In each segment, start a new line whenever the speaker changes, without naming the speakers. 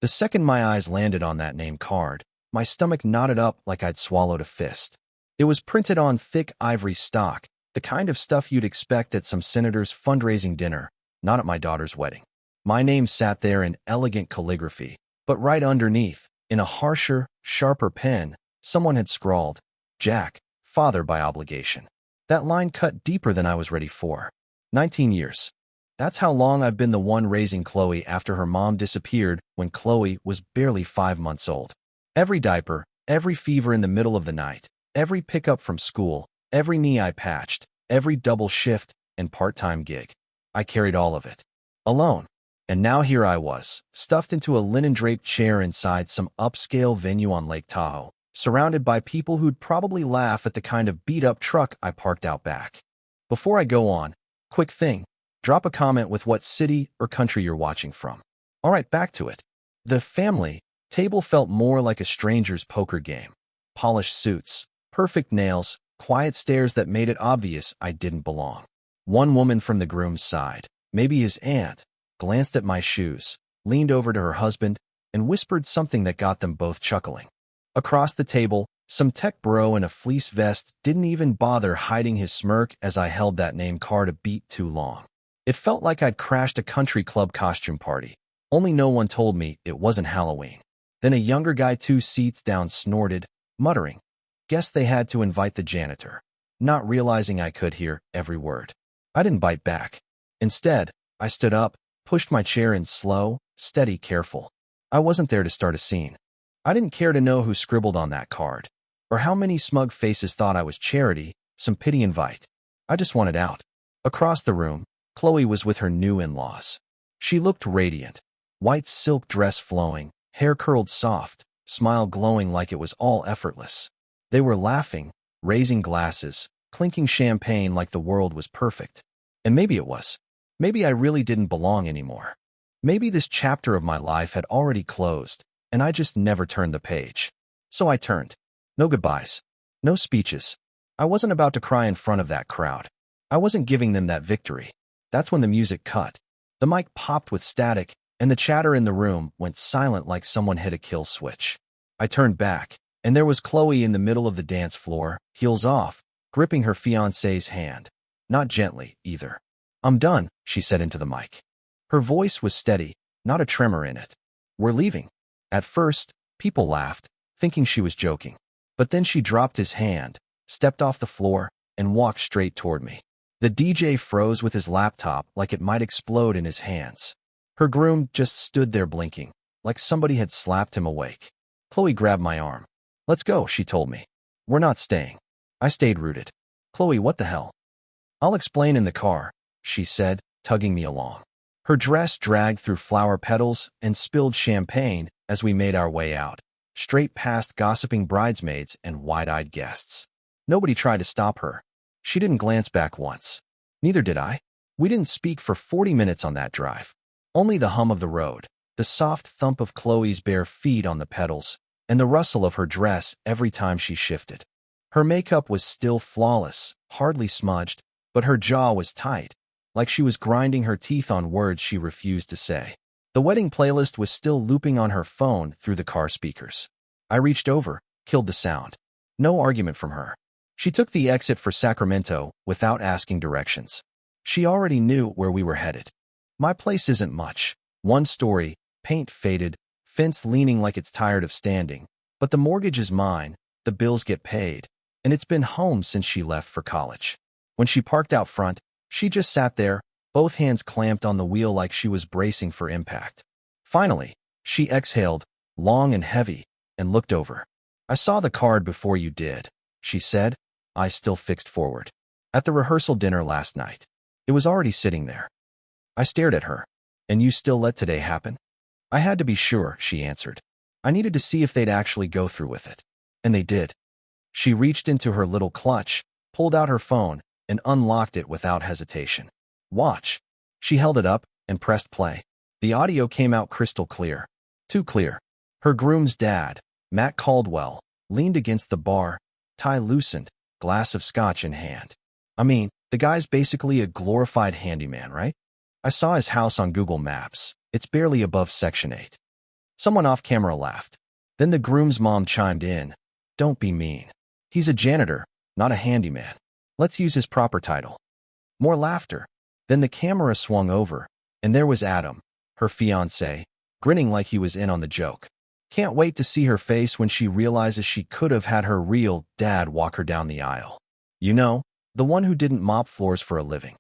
The second my eyes landed on that name card, my stomach knotted up like I'd swallowed a fist. It was printed on thick ivory stock, the kind of stuff you'd expect at some senator's fundraising dinner, not at my daughter's wedding. My name sat there in elegant calligraphy, but right underneath, in a harsher, sharper pen, someone had scrawled, "Jack, father by obligation." That line cut deeper than I was ready for. 19 years. That's how long I've been the one raising Chloe after her mom disappeared when Chloe was barely 5 months old. Every diaper, every fever in the middle of the night, every pickup from school, every knee I patched, every double shift and part-time gig. I carried all of it. Alone. And now here I was, stuffed into a linen-draped chair inside some upscale venue on Lake Tahoe, surrounded by people who'd probably laugh at the kind of beat-up truck I parked out back. Before I go on, quick thing, drop a comment with what city or country you're watching from. All right, back to it. The family table felt more like a stranger's poker game. Polished suits, perfect nails, quiet stares that made it obvious I didn't belong. One woman from the groom's side, maybe his aunt, glanced at my shoes, leaned over to her husband, and whispered something that got them both chuckling. Across the table, some tech bro in a fleece vest didn't even bother hiding his smirk as I held that name card a beat too long. It felt like I'd crashed a country club costume party, only no one told me it wasn't Halloween. Then a younger guy 2 seats down snorted, muttering, "Guess they had to invite the janitor," not realizing I could hear every word. I didn't bite back. Instead, I stood up, pushed my chair in slow, steady, careful. I wasn't there to start a scene. I didn't care to know who scribbled on that card, or how many smug faces thought I was charity, some pity invite. I just wanted out. Across the room, Chloe was with her new in-laws. She looked radiant, white silk dress flowing, hair curled soft, smile glowing like it was all effortless. They were laughing, raising glasses, clinking champagne like the world was perfect. And maybe it was. Maybe I really didn't belong anymore. Maybe this chapter of my life had already closed, and I just never turned the page. So I turned. No goodbyes. No speeches. I wasn't about to cry in front of that crowd. I wasn't giving them that victory. That's when the music cut. The mic popped with static, and the chatter in the room went silent like someone hit a kill switch. I turned back, and there was Chloe in the middle of the dance floor, heels off, gripping her fiancé's hand. Not gently, either. "I'm done," she said into the mic. Her voice was steady, not a tremor in it. "We're leaving." At first, people laughed, thinking she was joking. But then she dropped his hand, stepped off the floor, and walked straight toward me. The DJ froze with his laptop like it might explode in his hands. Her groom just stood there blinking, like somebody had slapped him awake. Chloe grabbed my arm. "Let's go," she told me. "We're not staying." I stayed rooted. "Chloe, what the hell?" "I'll explain in the car," she said, tugging me along. Her dress dragged through flower petals and spilled champagne as we made our way out, straight past gossiping bridesmaids and wide-eyed guests. Nobody tried to stop her. She didn't glance back once. Neither did I. We didn't speak for 40 minutes on that drive. Only the hum of the road, the soft thump of Chloe's bare feet on the pedals, and the rustle of her dress every time she shifted. Her makeup was still flawless, hardly smudged, but her jaw was tight, like she was grinding her teeth on words she refused to say. The wedding playlist was still looping on her phone through the car speakers. I reached over, killed the sound. No argument from her. She took the exit for Sacramento without asking directions. She already knew where we were headed. My place isn't much. One story, paint faded, fence leaning like it's tired of standing. But the mortgage is mine, the bills get paid, and it's been home since she left for college. When she parked out front, she just sat there, both hands clamped on the wheel like she was bracing for impact. Finally, she exhaled, long and heavy, and looked over. "I saw the card before you did," she said, eyes still fixed forward. "At the rehearsal dinner last night. It was already sitting there." I stared at her. "And you still let today happen?" "I had to be sure," she answered. "I needed to see if they'd actually go through with it." And they did. She reached into her little clutch, pulled out her phone, and unlocked it without hesitation. "Watch." She held it up and pressed play. The audio came out crystal clear. Too clear. Her groom's dad, Matt Caldwell, leaned against the bar, tie loosened, glass of scotch in hand. I mean, the guy's basically a glorified handyman, right? I saw his house on Google Maps. It's barely above Section 8. Someone off camera laughed. Then the groom's mom chimed in. Don't be mean. He's a janitor, not a handyman. Let's use his proper title. More laughter. Then the camera swung over, and there was Adam, her fiancé, grinning like he was in on the joke. Can't wait to see her face when she realizes she could have had her real dad walk her down the aisle. You know, the one who didn't mop floors for a living.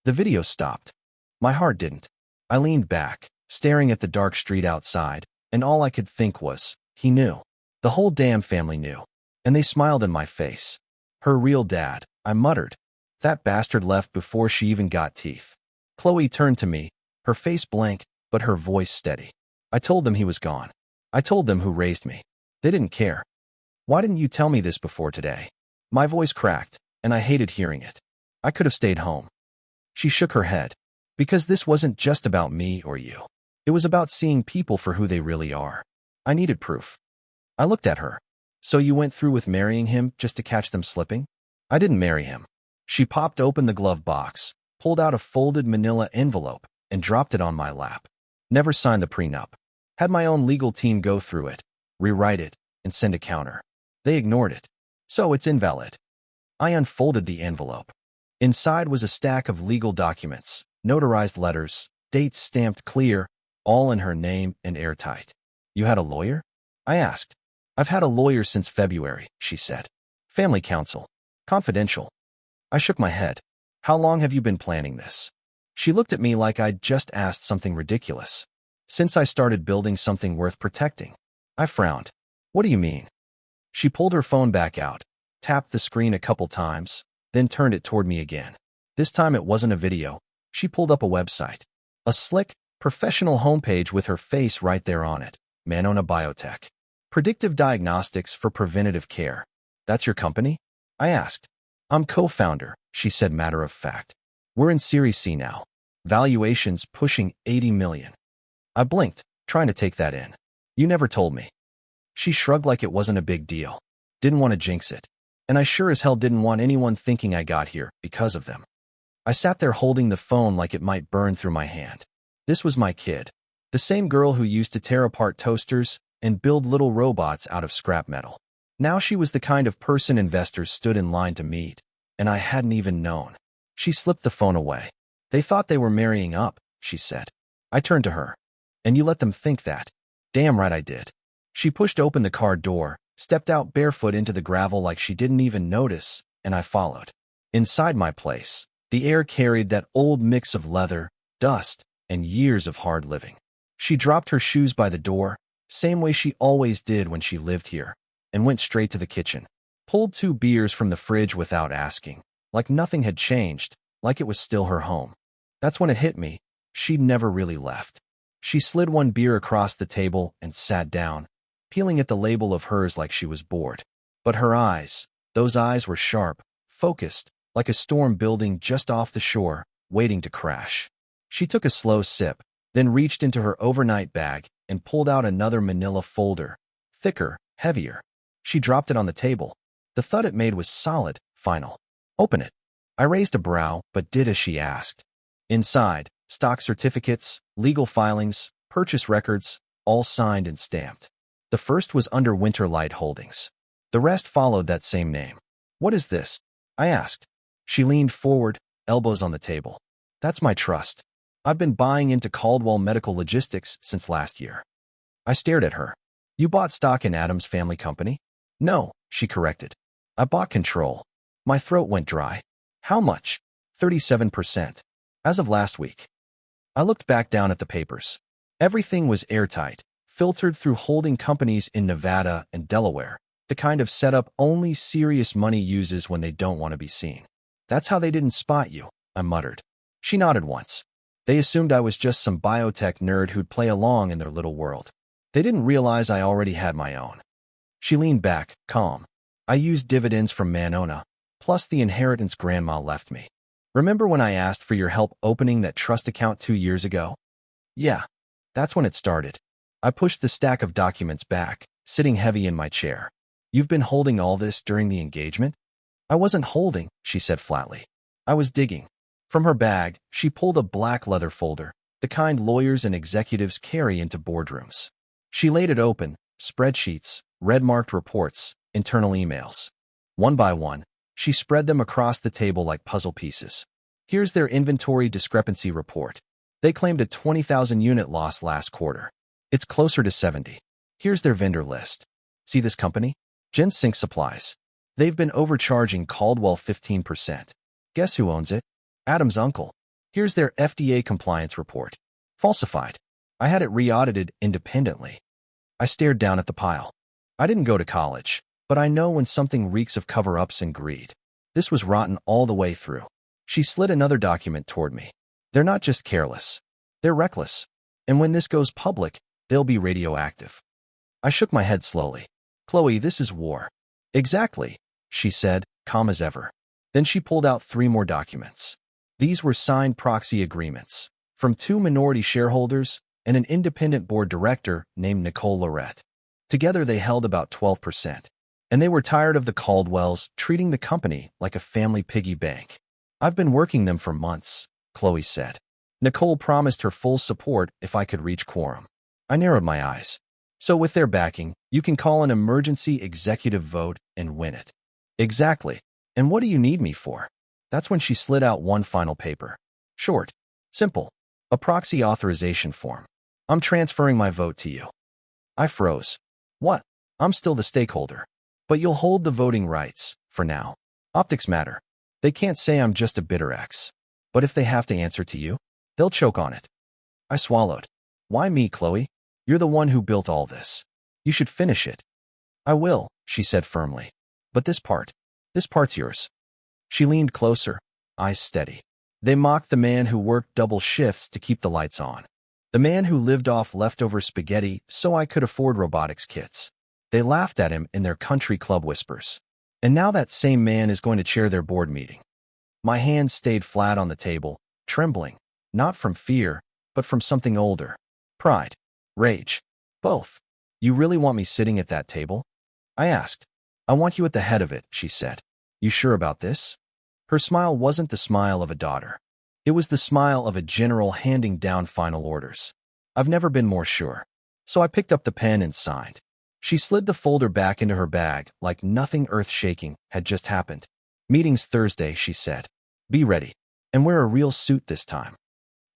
The video stopped. My heart didn't. I leaned back, staring at the dark street outside, and all I could think was, he knew. The whole damn family knew. And they smiled in my face. Her real dad, I muttered. That bastard left before she even got teeth. Chloe turned to me, her face blank, but her voice steady. I told them he was gone. I told them who raised me. They didn't care. Why didn't you tell me this before today? My voice cracked, and I hated hearing it. I could have stayed home. She shook her head. Because this wasn't just about me or you. It was about seeing people for who they really are. I needed proof. I looked at her. So you went through with marrying him just to catch them slipping? I didn't marry him. She popped open the glove box, pulled out a folded manila envelope, and dropped it on my lap. Never signed the prenup. Had my own legal team go through it, rewrite it, and send a counter. They ignored it. So it's invalid. I unfolded the envelope. Inside was a stack of legal documents, notarized letters, dates stamped clear, all in her name and airtight. You had a lawyer? I asked. I've had a lawyer since February, she said. Family counsel. Confidential. I shook my head. How long have you been planning this? She looked at me like I'd just asked something ridiculous. Since I started building something worth protecting. I frowned. What do you mean? She pulled her phone back out, tapped the screen a couple times, then turned it toward me again. This time it wasn't a video. She pulled up a website. A slick, professional homepage with her face right there on it. Manona Biotech. Predictive diagnostics for preventative care. That's your company? I asked. I'm co-founder, she said matter of fact. We're in Series C now. Valuations pushing 80 million. I blinked, trying to take that in. You never told me. She shrugged like it wasn't a big deal. Didn't want to jinx it. And I sure as hell didn't want anyone thinking I got here because of them. I sat there holding the phone like it might burn through my hand. This was my kid. The same girl who used to tear apart toasters and build little robots out of scrap metal. Now she was the kind of person investors stood in line to meet, and I hadn't even known. She slipped the phone away. They thought they were marrying up, she said. I turned to her. And you let them think that. Damn right I did. She pushed open the car door, stepped out barefoot into the gravel like she didn't even notice, and I followed. Inside my place, the air carried that old mix of leather, dust, and years of hard living. She dropped her shoes by the door, same way she always did when she lived here, and went straight to the kitchen. Pulled 2 beers from the fridge without asking, like nothing had changed, like it was still her home. That's when it hit me. She'd never really left. She slid 1 beer across the table and sat down, peeling at the label of hers like she was bored. But her eyes, those eyes were sharp, focused, like a storm building just off the shore, waiting to crash. She took a slow sip, then reached into her overnight bag and pulled out another manila folder, thicker, heavier. She dropped it on the table. The thud it made was solid, final. Open it. I raised a brow, but did as she asked. Inside, stock certificates, legal filings, purchase records, all signed and stamped. The first was under Winterlight Holdings. The rest followed that same name. What is this? I asked. She leaned forward, elbows on the table. That's my trust. I've been buying into Caldwell Medical Logistics since last year. I stared at her. You bought stock in Adam's family company? No, she corrected. I bought control. My throat went dry. How much? 37%. As of last week. I looked back down at the papers. Everything was airtight, filtered through holding companies in Nevada and Delaware, the kind of setup only serious money uses when they don't want to be seen. That's how they didn't spot you, I muttered. She nodded once. They assumed I was just some biotech nerd who'd play along in their little world. They didn't realize I already had my own. She leaned back, calm. I used dividends from Manona, plus the inheritance Grandma left me. Remember when I asked for your help opening that trust account 2 years ago? Yeah, that's when it started. I pushed the stack of documents back, sitting heavy in my chair. You've been holding all this during the engagement? I wasn't holding, she said flatly. I was digging. From her bag, she pulled a black leather folder, the kind lawyers and executives carry into boardrooms. She laid it open, spreadsheets, red-marked reports, internal emails. One by one, she spread them across the table like puzzle pieces. Here's their inventory discrepancy report. They claimed a 20,000 unit loss last quarter. It's closer to 70. Here's their vendor list. See this company? Ginsync Supplies. They've been overcharging Caldwell 15%. Guess who owns it? Adam's uncle. Here's their FDA compliance report. Falsified. I had it re-audited independently. I stared down at the pile. I didn't go to college, but I know when something reeks of cover-ups and greed. This was rotten all the way through. She slid another document toward me. They're not just careless. They're reckless. And when this goes public, they'll be radioactive. I shook my head slowly. Chloe, this is war. Exactly, she said, calm as ever. Then she pulled out 3 more documents. These were signed proxy agreements from 2 minority shareholders and an independent board director named Nicole Lorette. Together they held about 12%, and they were tired of the Caldwells treating the company like a family piggy bank. I've been working them for months, Chloe said. Nicole promised her full support if I could reach quorum. I narrowed my eyes. So with their backing, you can call an emergency executive vote and win it. Exactly. And what do you need me for? That's when she slid out one final paper. Short. Simple. A proxy authorization form. I'm transferring my vote to you. I froze. What? I'm still the stakeholder. But you'll hold the voting rights, for now. Optics matter. They can't say I'm just a bitter ex. But if they have to answer to you, they'll choke on it. I swallowed. Why me, Chloe? You're the one who built all this. You should finish it. I will, she said firmly. But this part's yours. She leaned closer, eyes steady. They mocked the man who worked double shifts to keep the lights on. The man who lived off leftover spaghetti so I could afford robotics kits. They laughed at him in their country club whispers. And now that same man is going to chair their board meeting. My hands stayed flat on the table, trembling, not from fear, but from something older. Pride. Rage. Both. You really want me sitting at that table? I asked. I want you at the head of it, she said. You sure about this? Her smile wasn't the smile of a daughter. It was the smile of a general handing down final orders. I've never been more sure. So I picked up the pen and signed. She slid the folder back into her bag like nothing earth-shaking had just happened. Meeting's Thursday, she said. Be ready. And wear a real suit this time.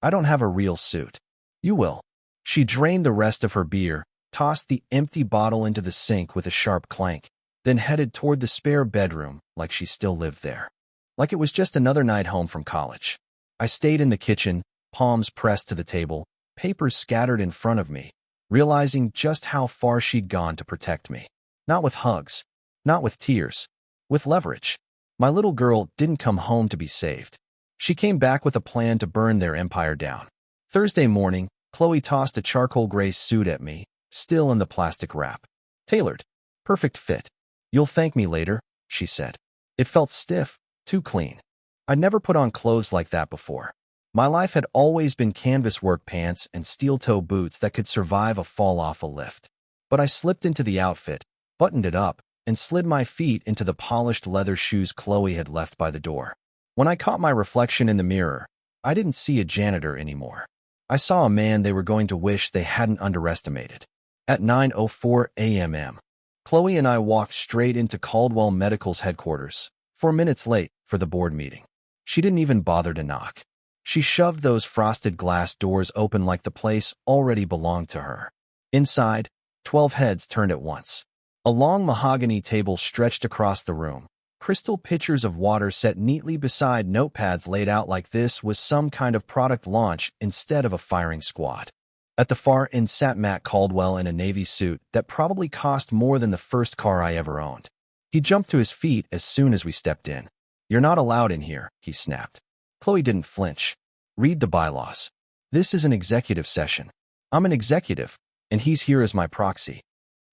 I don't have a real suit. You will. She drained the rest of her beer, tossed the empty bottle into the sink with a sharp clank, then headed toward the spare bedroom like she still lived there. Like it was just another night home from college. I stayed in the kitchen, palms pressed to the table, papers scattered in front of me, realizing just how far she'd gone to protect me. Not with hugs, not with tears, with leverage. My little girl didn't come home to be saved. She came back with a plan to burn their empire down. Thursday morning, Chloe tossed a charcoal gray suit at me, still in the plastic wrap. Tailored. Perfect fit. You'll thank me later, she said. It felt stiff, too clean. I'd never put on clothes like that before. My life had always been canvas work pants and steel-toe boots that could survive a fall off a lift. But I slipped into the outfit, buttoned it up, and slid my feet into the polished leather shoes Chloe had left by the door. When I caught my reflection in the mirror, I didn't see a janitor anymore. I saw a man they were going to wish they hadn't underestimated. At 9:04 a.m., Chloe and I walked straight into Caldwell Medical's headquarters, 4 minutes late for the board meeting. She didn't even bother to knock. She shoved those frosted glass doors open like the place already belonged to her. Inside, 12 heads turned at once. A long mahogany table stretched across the room. Crystal pitchers of water set neatly beside notepads laid out like this was some kind of product launch instead of a firing squad. At the far end sat Matt Caldwell in a navy suit that probably cost more than the first car I ever owned. He jumped to his feet as soon as we stepped in. You're not allowed in here, he snapped. Chloe didn't flinch. Read the bylaws. This is an executive session. I'm an executive, and he's here as my proxy.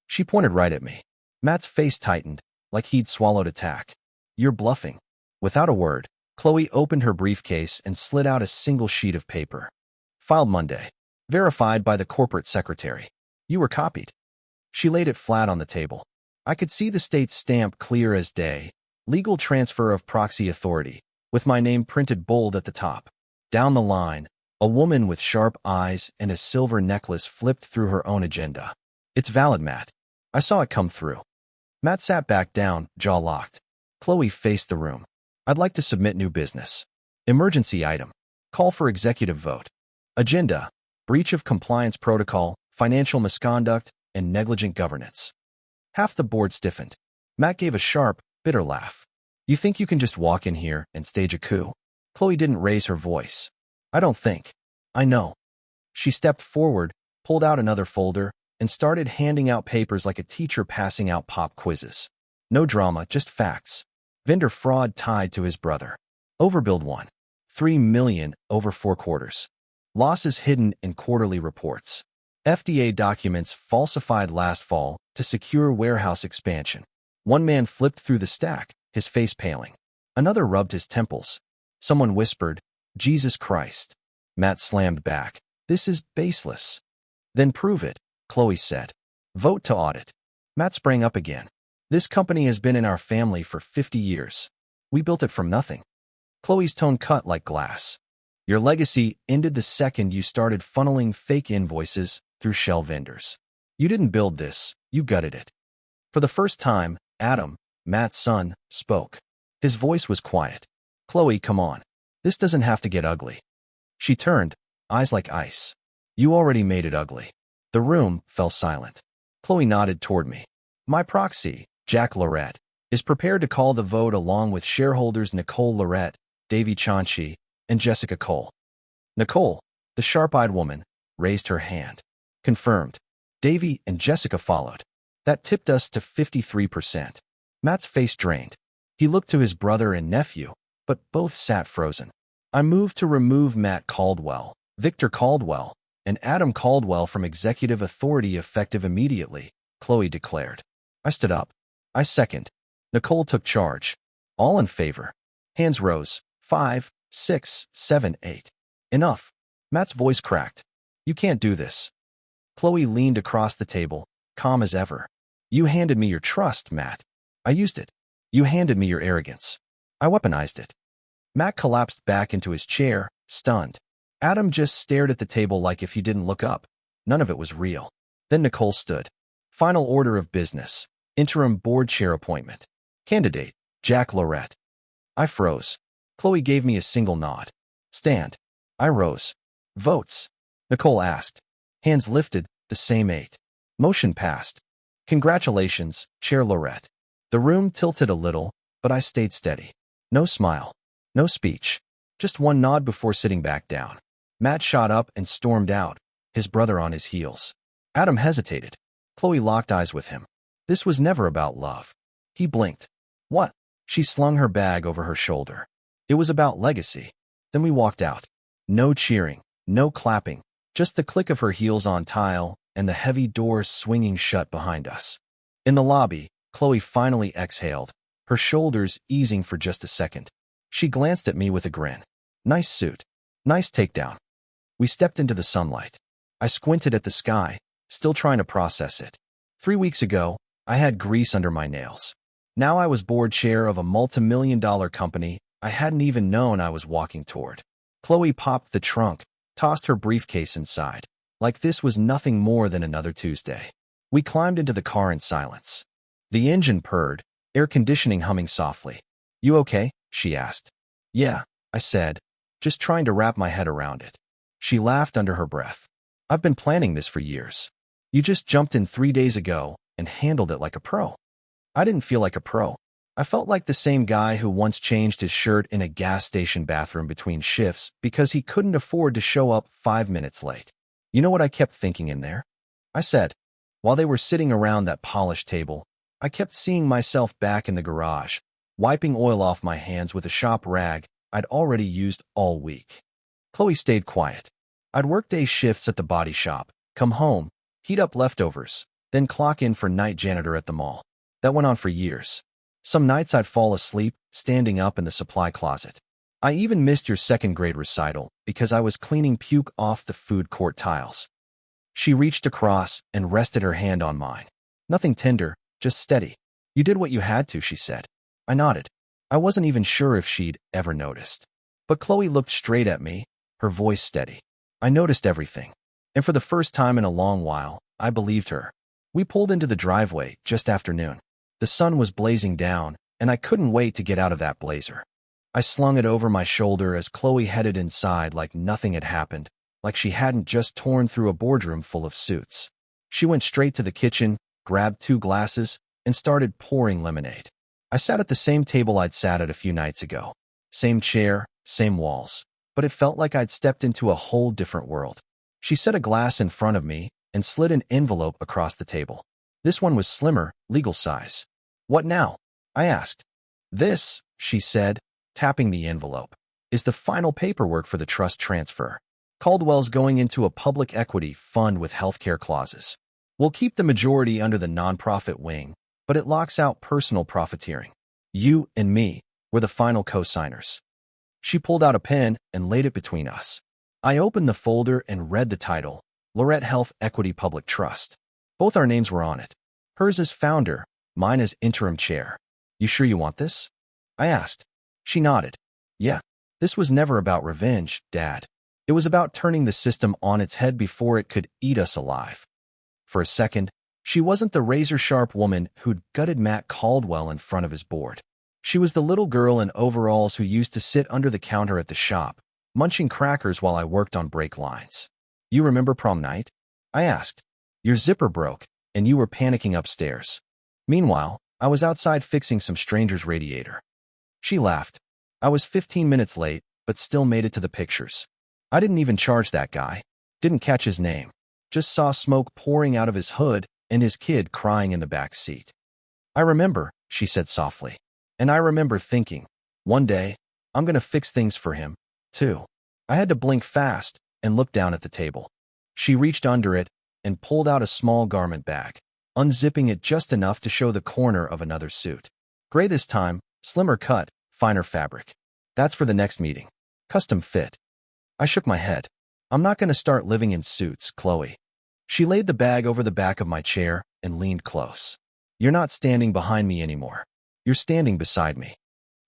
She pointed right at me. Matt's face tightened, like he'd swallowed a tack. You're bluffing. Without a word, Chloe opened her briefcase and slid out a single sheet of paper. Filed Monday. Verified by the corporate secretary. You were copied. She laid it flat on the table. I could see the state's stamp clear as day. Legal transfer of proxy authority, with my name printed bold at the top. Down the line, a woman with sharp eyes and a silver necklace flipped through her own agenda. It's valid, Matt. I saw it come through. Matt sat back down, jaw locked. Chloe faced the room. I'd like to submit new business. Emergency item. Call for executive vote. Agenda. Breach of compliance protocol, financial misconduct, and negligent governance. Half the board stiffened. Matt gave a sharp, bitter laugh. You think you can just walk in here and stage a coup? Chloe didn't raise her voice. I don't think. I know. She stepped forward, pulled out another folder, and started handing out papers like a teacher passing out pop quizzes. No drama, just facts. Vendor fraud tied to his brother. Overbilled 1. 3 million over 4 quarters. Losses hidden in quarterly reports. FDA documents falsified last fall to secure warehouse expansion. One man flipped through the stack, his face paling. Another rubbed his temples. Someone whispered, Jesus Christ. Matt slammed back. This is baseless. Then prove it, Chloe said. Vote to audit. Matt sprang up again. This company has been in our family for 50 years. We built it from nothing. Chloe's tone cut like glass. Your legacy ended the second you started funneling fake invoices through shell vendors. You didn't build this, you gutted it. For the first time, Adam, Matt's son, spoke. His voice was quiet. Chloe, come on. This doesn't have to get ugly. She turned, eyes like ice. You already made it ugly. The room fell silent. Chloe nodded toward me. My proxy, Jack Lorette, is prepared to call the vote along with shareholders Nicole Lorette, Davy Chauncey, and Jessica Cole. Nicole, the sharp-eyed woman, raised her hand. Confirmed. Davy and Jessica followed. That tipped us to 53%. Matt's face drained. He looked to his brother and nephew, but both sat frozen. I moved to remove Matt Caldwell, Victor Caldwell, and Adam Caldwell from executive authority effective immediately, Chloe declared. I stood up. I second. Nicole took charge. All in favor. Hands rose. 5, 6, 7, 8. Enough. Matt's voice cracked. You can't do this. Chloe leaned across the table, calm as ever. You handed me your trust, Matt. I used it. You handed me your arrogance. I weaponized it. Matt collapsed back into his chair, stunned. Adam just stared at the table like if he didn't look up. None of it was real. Then Nicole stood. Final order of business. Interim board chair appointment. Candidate, Jack Lorette. I froze. Chloe gave me a single nod. Stand. I rose. Votes? Nicole asked. Hands lifted, the same 8. Motion passed. Congratulations, Chair Lorette. The room tilted a little, but I stayed steady. No smile. No speech. Just one nod before sitting back down. Matt shot up and stormed out, his brother on his heels. Adam hesitated. Chloe locked eyes with him. This was never about love. He blinked. What? She slung her bag over her shoulder. It was about legacy. Then we walked out. No cheering, no clapping, just the click of her heels on tile and the heavy doors swinging shut behind us. In the lobby, Chloe finally exhaled, her shoulders easing for just a second. She glanced at me with a grin. Nice suit. Nice takedown. We stepped into the sunlight. I squinted at the sky, still trying to process it. 3 weeks ago, I had grease under my nails. Now I was board chair of a multi-million-dollar company I hadn't even known I was walking toward. Chloe popped the trunk, tossed her briefcase inside, like this was nothing more than another Tuesday. We climbed into the car in silence. The engine purred, air conditioning humming softly. You okay? She asked. Yeah, I said, just trying to wrap my head around it. She laughed under her breath. I've been planning this for years. You just jumped in 3 days ago and handled it like a pro. I didn't feel like a pro. I felt like the same guy who once changed his shirt in a gas station bathroom between shifts because he couldn't afford to show up 5 minutes late. You know what I kept thinking in there? I said. While they were sitting around that polished table, I kept seeing myself back in the garage, wiping oil off my hands with a shop rag I'd already used all week. Chloe stayed quiet. I'd work day shifts at the body shop, come home, heat up leftovers, then clock in for night janitor at the mall. That went on for years. Some nights I'd fall asleep, standing up in the supply closet. I even missed your second-grade recital because I was cleaning puke off the food court tiles. She reached across and rested her hand on mine. Nothing tender, just steady. You did what you had to, she said. I nodded. I wasn't even sure if she'd ever noticed. But Chloe looked straight at me, her voice steady. I noticed everything. And for the first time in a long while, I believed her. We pulled into the driveway just after noon. The sun was blazing down, and I couldn't wait to get out of that blazer. I slung it over my shoulder as Chloe headed inside like nothing had happened, like she hadn't just torn through a boardroom full of suits. She went straight to the kitchen, grabbed 2 glasses, and started pouring lemonade. I sat at the same table I'd sat at a few nights ago. Same chair, same walls, but it felt like I'd stepped into a whole different world. She set a glass in front of me and slid an envelope across the table. This one was slimmer, legal size. "What now?" I asked. "This," she said, tapping the envelope, "is the final paperwork for the trust transfer. Caldwell's going into a public equity fund with healthcare clauses. We'll keep the majority under the nonprofit wing, but it locks out personal profiteering. You and me were the final co-signers." She pulled out a pen and laid it between us. I opened the folder and read the title, Lorette Health Equity Public Trust. Both our names were on it. Hers as founder, mine as interim chair. "You sure you want this?" I asked. She nodded. "Yeah, this was never about revenge, Dad. It was about turning the system on its head before it could eat us alive." For a second, she wasn't the razor-sharp woman who'd gutted Matt Caldwell in front of his board. She was the little girl in overalls who used to sit under the counter at the shop, munching crackers while I worked on brake lines. "You remember prom night?" I asked. "Your zipper broke, and you were panicking upstairs. Meanwhile, I was outside fixing some stranger's radiator." She laughed. "I was 15 minutes late, but still made it to the pictures. I didn't even charge that guy. Didn't catch his name. Just saw smoke pouring out of his hood and his kid crying in the back seat." "I remember," she said softly. "And I remember thinking, one day, I'm going to fix things for him, too." I had to blink fast and look down at the table. She reached under it and pulled out a small garment bag, unzipping it just enough to show the corner of another suit. Gray this time, slimmer cut, finer fabric. "That's for the next meeting. Custom fit." I shook my head. "I'm not going to start living in suits, Chloe." She laid the bag over the back of my chair and leaned close. "You're not standing behind me anymore. You're standing beside me."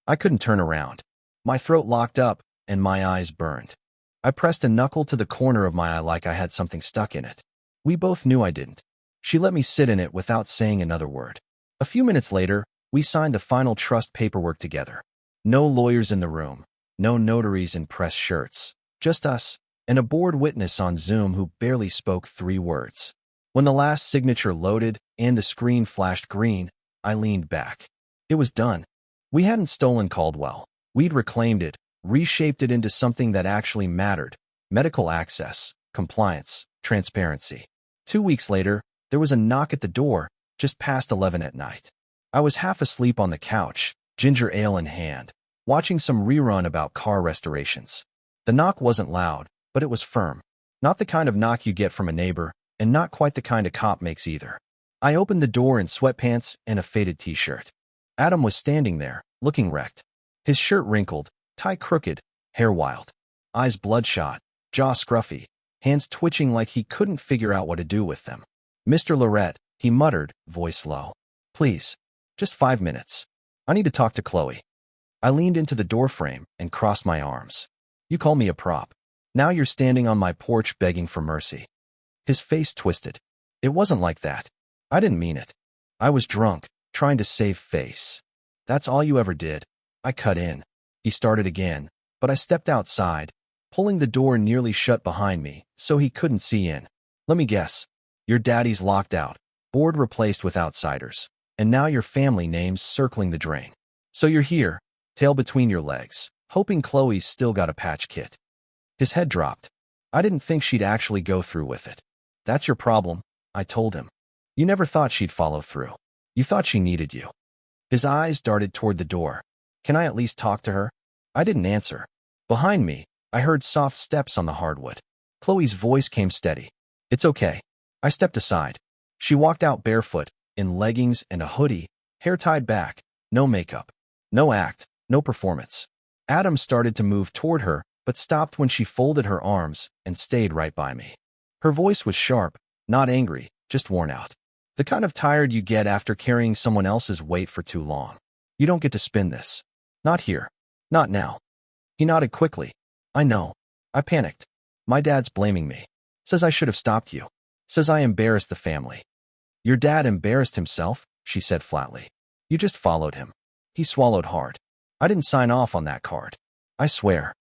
I couldn't turn around. My throat locked up and my eyes burned. I pressed a knuckle to the corner of my eye like I had something stuck in it. We both knew I didn't. She let me sit in it without saying another word. A few minutes later, we signed the final trust paperwork together. No lawyers in the room, no notaries in press shirts, just us, and a board witness on Zoom who barely spoke 3 words. When the last signature loaded and the screen flashed green, I leaned back. It was done. We hadn't stolen Caldwell. We'd reclaimed it, reshaped it into something that actually mattered: medical access, compliance, transparency. 2 weeks later, there was a knock at the door, just past 11 at night. I was half asleep on the couch, ginger ale in hand, watching some rerun about car restorations. The knock wasn't loud, but it was firm. Not the kind of knock you get from a neighbor, and not quite the kind a cop makes either. I opened the door in sweatpants and a faded t-shirt. Adam was standing there, looking wrecked. His shirt wrinkled, tie crooked, hair wild. Eyes bloodshot, jaw scruffy, hands twitching like he couldn't figure out what to do with them. "Mr. Lorette," he muttered, voice low. "Please, just 5 minutes. I need to talk to Chloe." I leaned into the doorframe and crossed my arms. "You call me a prop. Now you're standing on my porch begging for mercy." His face twisted. "It wasn't like that. I didn't mean it. I was drunk, trying to save face." "That's all you ever did." I cut in. He started again, but I stepped outside, pulling the door nearly shut behind me so he couldn't see in. "Let me guess. Your daddy's locked out, board replaced with outsiders, and now your family name's circling the drain. So you're here, tail between your legs, hoping Chloe's still got a patch kit." His head dropped. I didn't think she'd actually go through with it. "That's your problem," I told him. "You never thought she'd follow through. You thought she needed you." His eyes darted toward the door. "Can I at least talk to her?" I didn't answer. Behind me, I heard soft steps on the hardwood. Chloe's voice came steady. "It's okay." I stepped aside. She walked out barefoot, in leggings and a hoodie, hair tied back, no makeup, no act, no performance. Adam started to move toward her, but stopped when she folded her arms and stayed right by me. Her voice was sharp, not angry, just worn out. The kind of tired you get after carrying someone else's weight for too long. "You don't get to spin this. Not here. Not now." He nodded quickly. "I know." I panicked. "My dad's blaming me. Says I should have stopped you. Says I embarrassed the family." Your dad embarrassed himself, she said flatly. You just followed him. He swallowed hard. I didn't sign off on that card. I swear.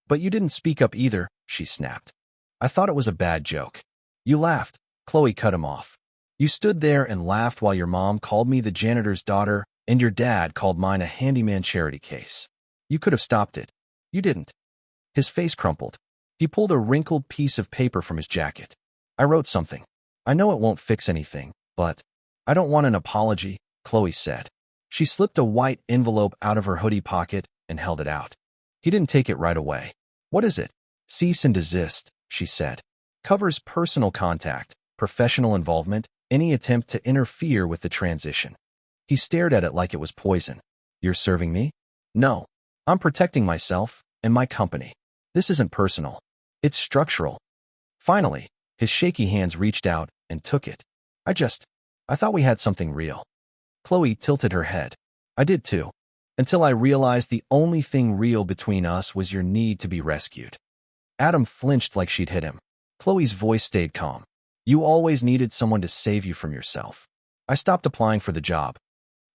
But you didn't speak up either, she snapped. I thought it was a bad joke. You laughed. Chloe cut him off. You stood there and laughed while your mom called me the janitor's daughter and your dad called mine a handyman charity case. You could have stopped it. You didn't. His face crumpled. He pulled a wrinkled piece of paper from his jacket. I wrote something. I know it won't fix anything, but I don't want an apology, Chloe said. She slipped a white envelope out of her hoodie pocket and held it out. He didn't take it right away. What is it? Cease and desist, she said. Covers personal contact, professional involvement, any attempt to interfere with the transition. He stared at it like it was poison. You're serving me? No. I'm protecting myself and my company. This isn't personal. It's structural. Finally, his shaky hands reached out and took it. I thought we had something real. Chloe tilted her head. I did too. Until I realized the only thing real between us was your need to be rescued. Adam flinched like she'd hit him. Chloe's voice stayed calm. You always needed someone to save you from yourself. I stopped applying for the job.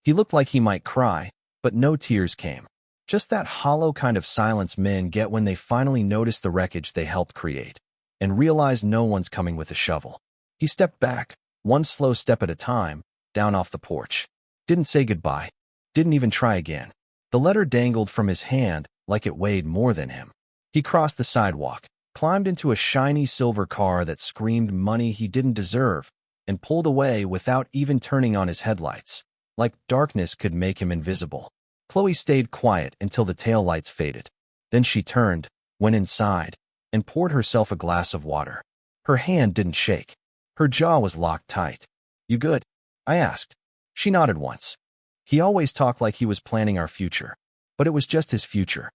He looked like he might cry, but no tears came. Just that hollow kind of silence men get when they finally notice the wreckage they helped create and realize no one's coming with a shovel. He stepped back, one slow step at a time, down off the porch. Didn't say goodbye. Didn't even try again. The letter dangled from his hand like it weighed more than him. He crossed the sidewalk, climbed into a shiny silver car that screamed money he didn't deserve, and pulled away without even turning on his headlights, like darkness could make him invisible. Chloe stayed quiet until the taillights faded. Then she turned, went inside, and poured herself a glass of water. Her hand didn't shake. Her jaw was locked tight. You good? I asked. She nodded once. He always talked like he was planning our future, but it was just his future.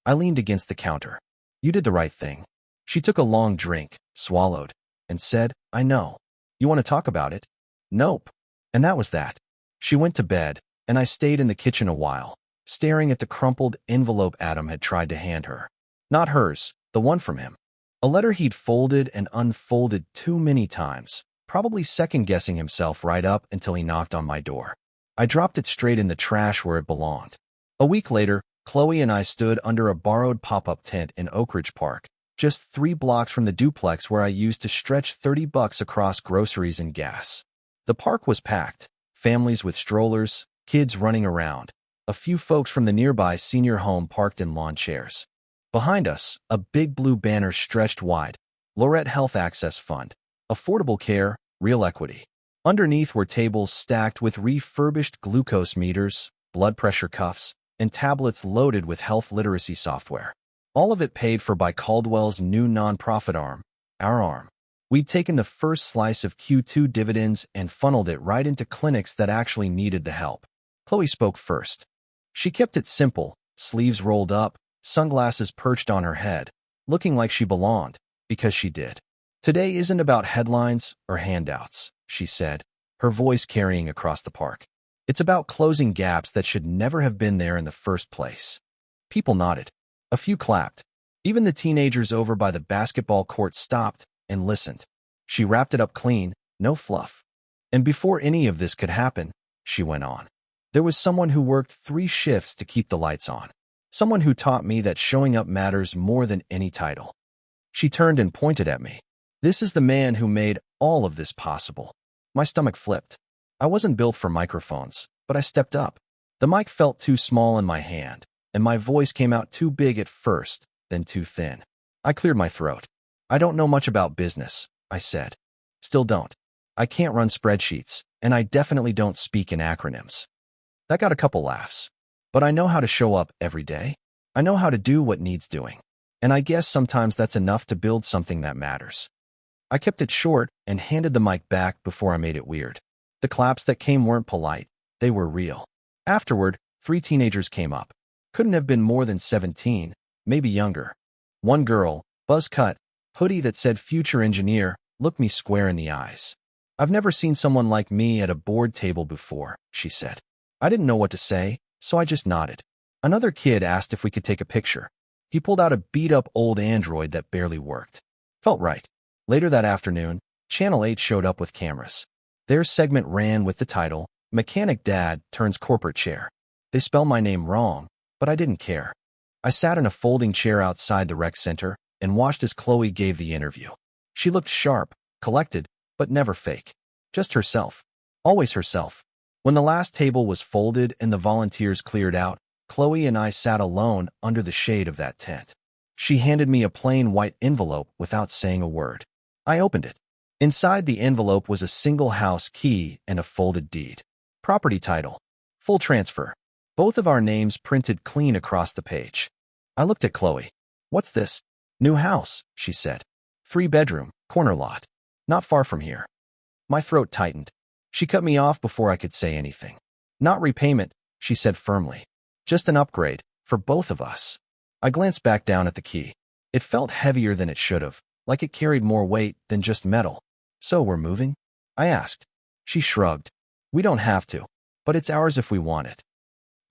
I leaned against the counter. You did the right thing. She took a long drink, swallowed, and said, I know. You want to talk about it? Nope. And that was that. She went to bed, and I stayed in the kitchen a while, staring at the crumpled envelope Adam had tried to hand her. Not hers, the one from him. A letter he'd folded and unfolded too many times, probably second-guessing himself right up until he knocked on my door. I dropped it straight in the trash where it belonged. A week later, Chloe and I stood under a borrowed pop-up tent in Oak Ridge Park, just 3 blocks from the duplex where I used to stretch $30 across groceries and gas. The park was packed, families with strollers, kids running around, a few folks from the nearby senior home parked in lawn chairs. Behind us, a big blue banner stretched wide, Lorette Health Access Fund, affordable care, real equity. Underneath were tables stacked with refurbished glucose meters, blood pressure cuffs, and tablets loaded with health literacy software. All of it paid for by Caldwell's new nonprofit arm, our arm. We'd taken the first slice of Q2 dividends and funneled it right into clinics that actually needed the help. Chloe spoke first. She kept it simple, sleeves rolled up, sunglasses perched on her head, looking like she belonged, because she did. Today isn't about headlines or handouts, she said, her voice carrying across the park. It's about closing gaps that should never have been there in the first place. People nodded. A few clapped. Even the teenagers over by the basketball court stopped and listened. She wrapped it up clean, no fluff. And before any of this could happen, she went on. There was someone who worked 3 shifts to keep the lights on. Someone who taught me that showing up matters more than any title. She turned and pointed at me. This is the man who made all of this possible. My stomach flipped. I wasn't built for microphones, but I stepped up. The mic felt too small in my hand, and my voice came out too big at first, then too thin. I cleared my throat. I don't know much about business, I said. Still don't. I can't run spreadsheets, and I definitely don't speak in acronyms. That got a couple laughs. But I know how to show up every day. I know how to do what needs doing. And I guess sometimes that's enough to build something that matters. I kept it short and handed the mic back before I made it weird. The claps that came weren't polite. They were real. Afterward, 3 teenagers came up. Couldn't have been more than 17, maybe younger. One girl, buzz cut, hoodie that said future engineer, looked me square in the eyes. I've never seen someone like me at a board table before, she said. I didn't know what to say, so I just nodded. Another kid asked if we could take a picture. He pulled out a beat-up old Android that barely worked. Felt right. Later that afternoon, Channel 8 showed up with cameras. Their segment ran with the title, Mechanic Dad Turns Corporate Chair. They spell my name wrong, but I didn't care. I sat in a folding chair outside the rec center and watched as Chloe gave the interview. She looked sharp, collected, but never fake. Just herself. Always herself. When the last table was folded and the volunteers cleared out, Chloe and I sat alone under the shade of that tent. She handed me a plain white envelope without saying a word. I opened it. Inside the envelope was a single house key and a folded deed. Property title. Full transfer. Both of our names printed clean across the page. I looked at Chloe. What's this? New house, she said. 3-bedroom, corner lot. Not far from here. My throat tightened. She cut me off before I could say anything. Not repayment, she said firmly. Just an upgrade, for both of us. I glanced back down at the key. It felt heavier than it should have, like it carried more weight than just metal. So we're moving? I asked. She shrugged. We don't have to, but it's ours if we want it.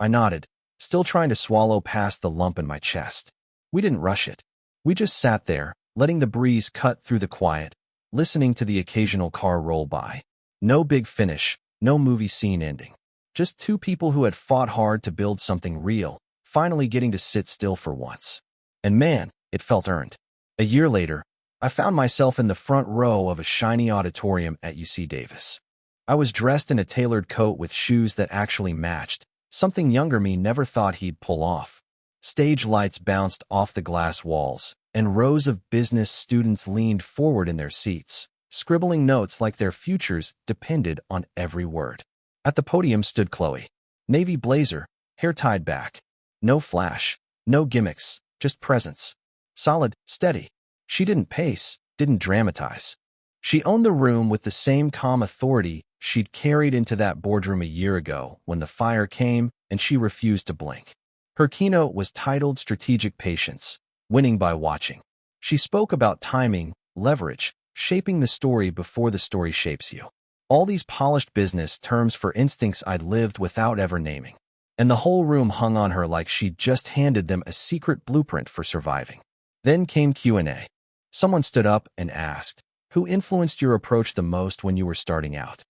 I nodded, still trying to swallow past the lump in my chest. We didn't rush it. We just sat there, letting the breeze cut through the quiet, listening to the occasional car roll by. No big finish, no movie scene ending. Just two people who had fought hard to build something real, finally getting to sit still for once. And man, it felt earned. A year later, I found myself in the front row of a shiny auditorium at UC Davis. I was dressed in a tailored coat with shoes that actually matched, something younger me never thought he'd pull off. Stage lights bounced off the glass walls, and rows of business students leaned forward in their seats, scribbling notes like their futures depended on every word. At the podium stood Chloe. Navy blazer, hair tied back. No flash, no gimmicks, just presence. Solid, steady. She didn't pace, didn't dramatize. She owned the room with the same calm authority she'd carried into that boardroom a year ago when the fire came and she refused to blink. Her keynote was titled Strategic Patience, Winning by Watching. She spoke about timing, leverage, shaping the story before the story shapes you. All these polished business terms for instincts I'd lived without ever naming. And the whole room hung on her like she'd just handed them a secret blueprint for surviving. Then came Q&A. Someone stood up and asked, "Who influenced your approach the most when you were starting out?"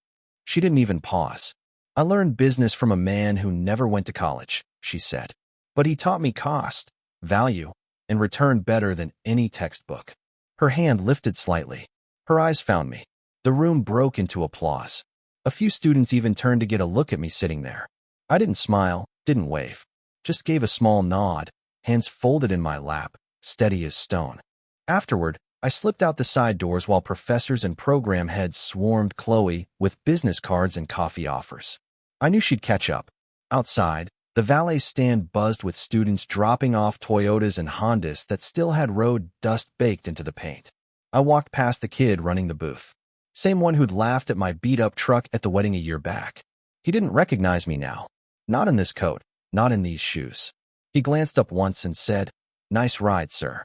She didn't even pause. "I learned business from a man who never went to college," she said. "But he taught me cost, value, and return better than any textbook." Her hand lifted slightly. Her eyes found me. The room broke into applause. A few students even turned to get a look at me sitting there. I didn't smile, didn't wave. Just gave a small nod, hands folded in my lap, steady as stone. Afterward, I slipped out the side doors while professors and program heads swarmed Chloe with business cards and coffee offers. I knew she'd catch up. Outside, the valet stand buzzed with students dropping off Toyotas and Hondas that still had road dust baked into the paint. I walked past the kid running the booth. Same one who'd laughed at my beat-up truck at the wedding a year back. He didn't recognize me now. Not in this coat, not in these shoes. He glanced up once and said, "Nice ride, sir."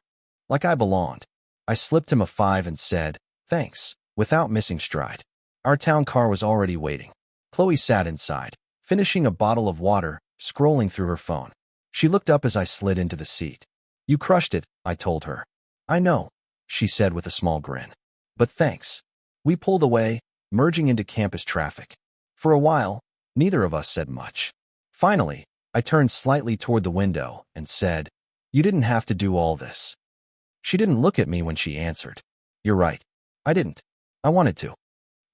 Like I belonged. I slipped him a 5 and said, "Thanks," without missing stride. Our town car was already waiting. Chloe sat inside, finishing a bottle of water, scrolling through her phone. She looked up as I slid into the seat. "You crushed it," I told her. "I know," she said with a small grin. "But thanks." We pulled away, merging into campus traffic. For a while, neither of us said much. Finally, I turned slightly toward the window and said, "You didn't have to do all this." She didn't look at me when she answered. "You're right. I didn't. I wanted to."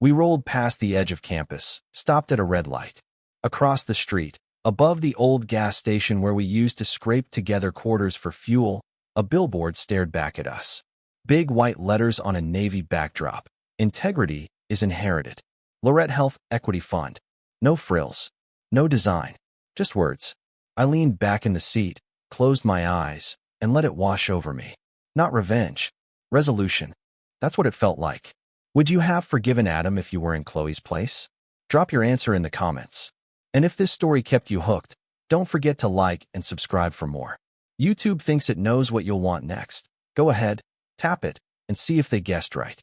We rolled past the edge of campus, stopped at a red light. Across the street, above the old gas station where we used to scrape together quarters for fuel, a billboard stared back at us. Big white letters on a navy backdrop. Integrity is inherited. Lorette Health Equity Fund. No frills. No design. Just words. I leaned back in the seat, closed my eyes, and let it wash over me. Not revenge. Resolution. That's what it felt like. Would you have forgiven Adam if you were in Chloe's place? Drop your answer in the comments. And if this story kept you hooked, don't forget to like and subscribe for more. YouTube thinks it knows what you'll want next. Go ahead, tap it, and see if they guessed right.